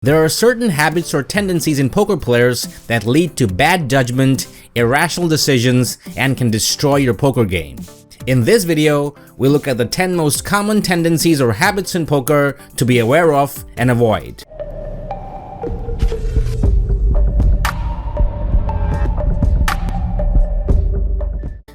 There are certain habits or tendencies in poker players that lead to bad judgment, irrational decisions, and can destroy your poker game. In this video, we look at the 10 most common tendencies or habits in poker to be aware of and avoid.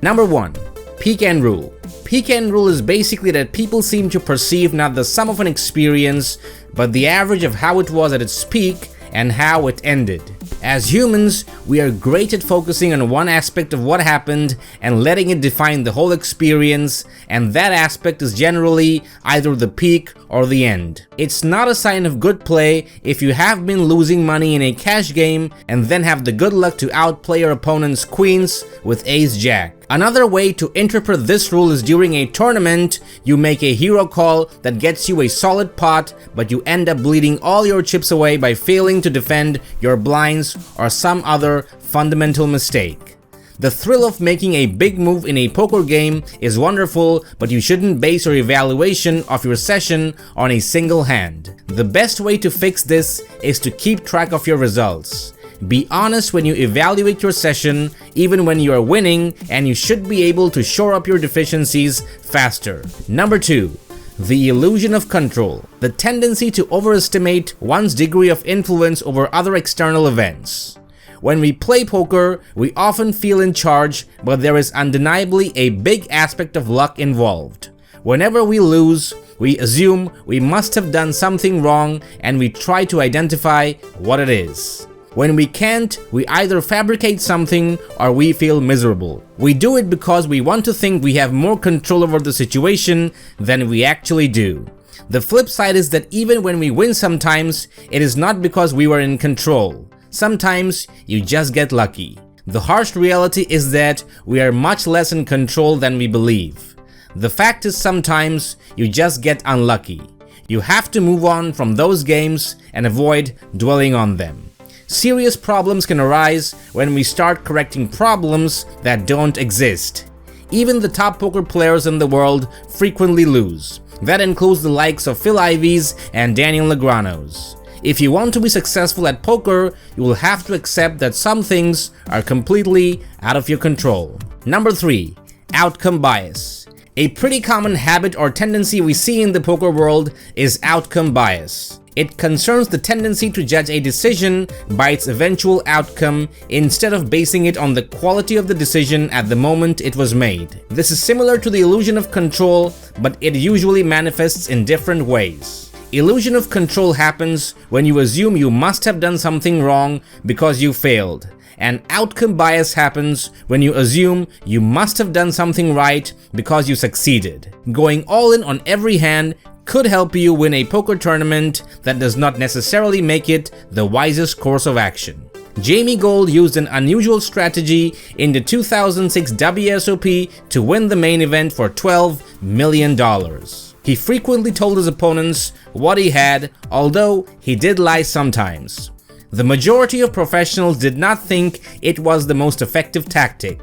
Number 1. Peak and rule. Peak and rule is basically that people seem to perceive not the sum of an experience, but the average of how it was at its peak and how it ended. As humans, we are great at focusing on one aspect of what happened and letting it define the whole experience, and that aspect is generally either the peak or the end. It's not a sign of good play if you have been losing money in a cash game and then have the good luck to outplay your opponent's queens with ace-jack. Another way to interpret this rule is during a tournament, you make a hero call that gets you a solid pot, but you end up bleeding all your chips away by failing to defend your blinds or some other fundamental mistake. The thrill of making a big move in a poker game is wonderful, but you shouldn't base your evaluation of your session on a single hand. The best way to fix this is to keep track of your results. Be honest when you evaluate your session, even when you are winning, and you should be able to shore up your deficiencies faster. Number 2. The illusion of control. The tendency to overestimate one's degree of influence over other external events. When we play poker, we often feel in charge, but there is undeniably a big aspect of luck involved. Whenever we lose, we assume we must have done something wrong and we try to identify what it is. When we can't, we either fabricate something or we feel miserable. We do it because we want to think we have more control over the situation than we actually do. The flip side is that even when we win sometimes, it is not because we were in control. Sometimes you just get lucky. The harsh reality is that we are much less in control than we believe. The fact is sometimes you just get unlucky. You have to move on from those games and avoid dwelling on them. Serious problems can arise when we start correcting problems that don't exist. Even the top poker players in the world frequently lose. That includes the likes of Phil Ivies and Daniel Negreanu's. If you want to be successful at poker, you will have to accept that some things are completely out of your control. Number 3. Outcome bias. A pretty common habit or tendency we see in the poker world is outcome bias. It concerns the tendency to judge a decision by its eventual outcome instead of basing it on the quality of the decision at the moment it was made. This is similar to the illusion of control, but it usually manifests in different ways. Illusion of control happens when you assume you must have done something wrong because you failed. And outcome bias happens when you assume you must have done something right because you succeeded. Going all in on every hand could help you win a poker tournament that does not necessarily make it the wisest course of action. Jamie Gold used an unusual strategy in the 2006 WSOP to win the main event for $12 million. He frequently told his opponents what he had, although he did lie sometimes. The majority of professionals did not think it was the most effective tactic.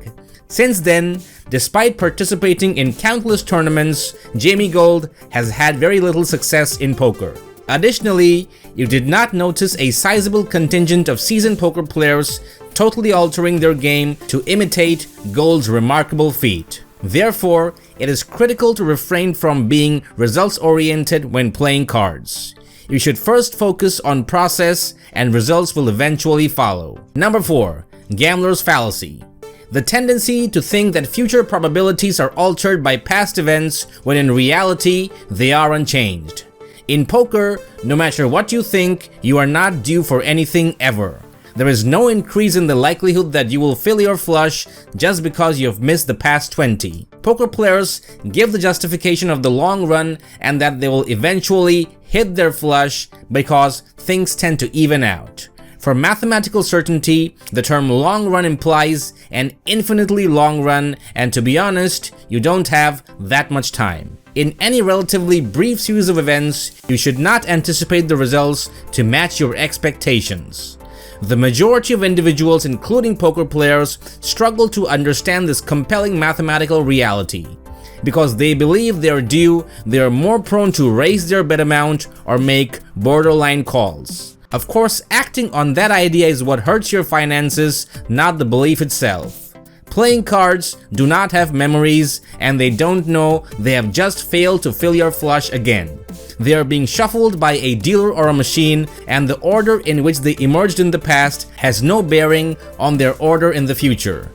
Since then, despite participating in countless tournaments, Jamie Gold has had very little success in poker. Additionally, you did not notice a sizable contingent of seasoned poker players totally altering their game to imitate Gold's remarkable feat. Therefore, it is critical to refrain from being results-oriented when playing cards. You should first focus on process and results will eventually follow. Number 4. Gambler's fallacy. The tendency to think that future probabilities are altered by past events when in reality they are unchanged. In poker, no matter what you think, you are not due for anything ever. There is no increase in the likelihood that you will fill your flush just because you have missed the past 20. Poker players give the justification of the long run and that they will eventually hit their flush because things tend to even out. For mathematical certainty, the term long run implies an infinitely long run, and to be honest, you don't have that much time. In any relatively brief series of events, you should not anticipate the results to match your expectations. The majority of individuals, including poker players, struggle to understand this compelling mathematical reality. Because they believe they are due, they are more prone to raise their bet amount or make borderline calls. Of course, acting on that idea is what hurts your finances, not the belief itself. Playing cards do not have memories, and they don't know they have just failed to fill your flush again. They are being shuffled by a dealer or a machine, and the order in which they emerged in the past has no bearing on their order in the future.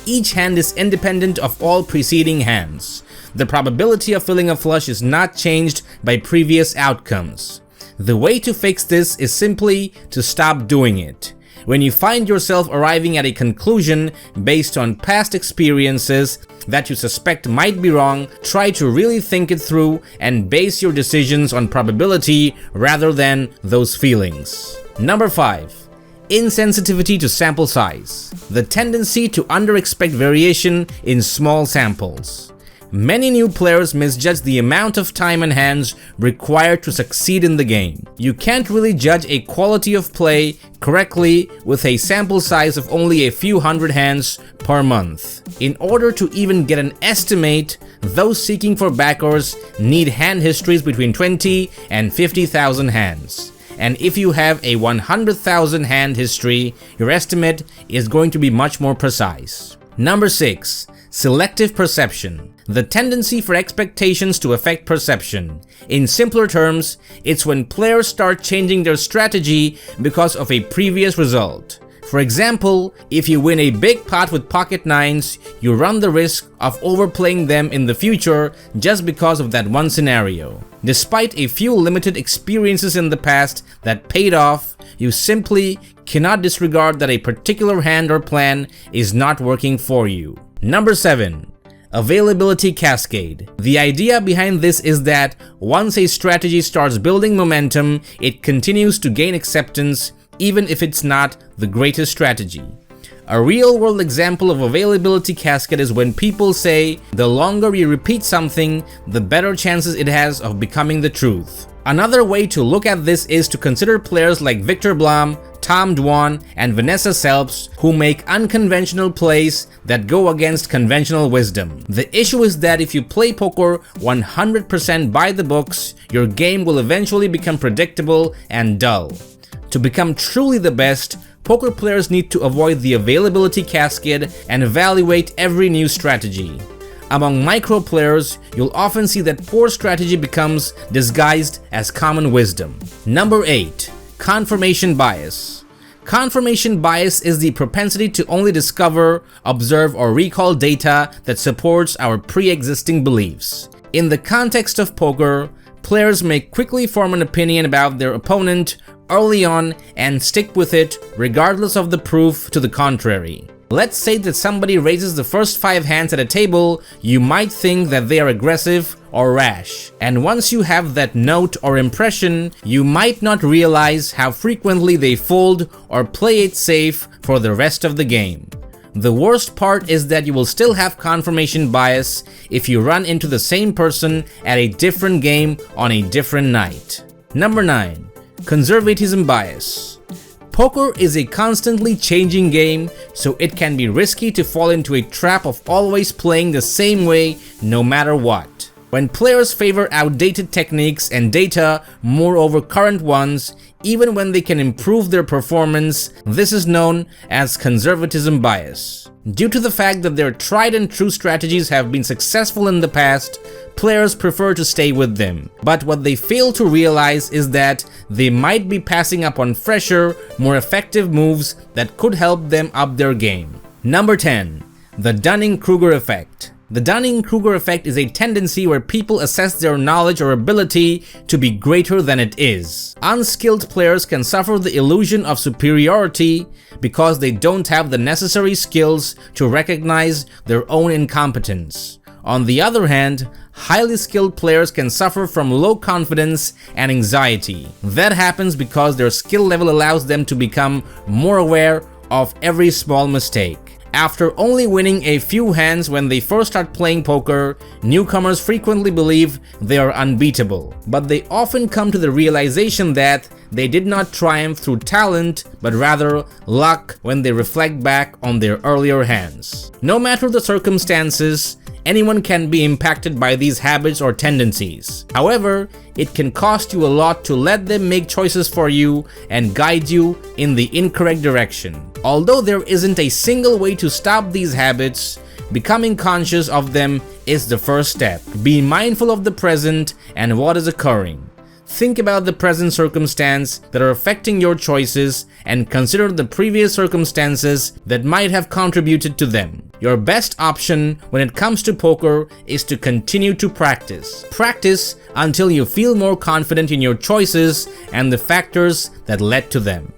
Each hand is independent of all preceding hands. The probability of filling a flush is not changed by previous outcomes. The way to fix this is simply to stop doing it. When you find yourself arriving at a conclusion based on past experiences that you suspect might be wrong, try to really think it through and base your decisions on probability rather than those feelings. Number 5. Insensitivity to sample size. The tendency to underexpect variation in small samples. Many new players misjudge the amount of time and hands required to succeed in the game. You can't really judge a quality of play correctly with a sample size of only a few hundred hands per month. In order to even get an estimate, those seeking for backers need hand histories between 20 and 50,000 hands. And if you have a 100,000 hand history, your estimate is going to be much more precise. Number 6. Selective Perception. The tendency for expectations to affect perception. In simpler terms, it's when players start changing their strategy because of a previous result. For example, if you win a big pot with pocket nines, you run the risk of overplaying them in the future just because of that one scenario. Despite a few limited experiences in the past that paid off, you simply cannot disregard that a particular hand or plan is not working for you. Number 7. Availability Cascade. The idea behind this is that once a strategy starts building momentum, it continues to gain acceptance even if it's not the greatest strategy. A real-world example of availability cascade is when people say the longer you repeat something, the better chances it has of becoming the truth. Another way to look at this is to consider players like Victor Blum, Tom Dwan, and Vanessa Selps who make unconventional plays that go against conventional wisdom. The issue is that if you play poker 100% by the books, your game will eventually become predictable and dull. To become truly the best, poker players need to avoid the availability cascade and evaluate every new strategy. Among micro players, you'll often see that poor strategy becomes disguised as common wisdom. Number 8. Confirmation Bias. Confirmation bias is the propensity to only discover, observe, or recall data that supports our pre-existing beliefs. In the context of poker, players may quickly form an opinion about their opponent early on and stick with it regardless of the proof to the contrary. Let's say that somebody raises the first 5 hands at a table, you might think that they are aggressive or rash. And once you have that note or impression, you might not realize how frequently they fold or play it safe for the rest of the game. The worst part is that you will still have confirmation bias if you run into the same person at a different game on a different night. Number 9. Conservatism Bias. Poker is a constantly changing game, so it can be risky to fall into a trap of always playing the same way no matter what. When players favor outdated techniques and data more over current ones, even when they can improve their performance, this is known as conservatism bias. Due to the fact that their tried and true strategies have been successful in the past, players prefer to stay with them. But what they fail to realize is that they might be passing up on fresher, more effective moves that could help them up their game. Number 10. The Dunning-Kruger Effect. The Dunning-Kruger effect is a tendency where people assess their knowledge or ability to be greater than it is. Unskilled players can suffer the illusion of superiority because they don't have the necessary skills to recognize their own incompetence. On the other hand, highly skilled players can suffer from low confidence and anxiety. That happens because their skill level allows them to become more aware of every small mistake. After only winning a few hands when they first start playing poker, newcomers frequently believe they are unbeatable. But they often come to the realization that they did not triumph through talent, but rather luck when they reflect back on their earlier hands. No matter the circumstances, Anyone can be impacted by these habits or tendencies. However, it can cost you a lot to let them make choices for you and guide you in the incorrect direction. Although there isn't a single way to stop these habits, becoming conscious of them is the first step. Be mindful of the present and what is occurring. Think about the present circumstance that are affecting your choices and consider the previous circumstances that might have contributed to them. Your best option when it comes to poker is to continue to practice. Practice until you feel more confident in your choices and the factors that led to them.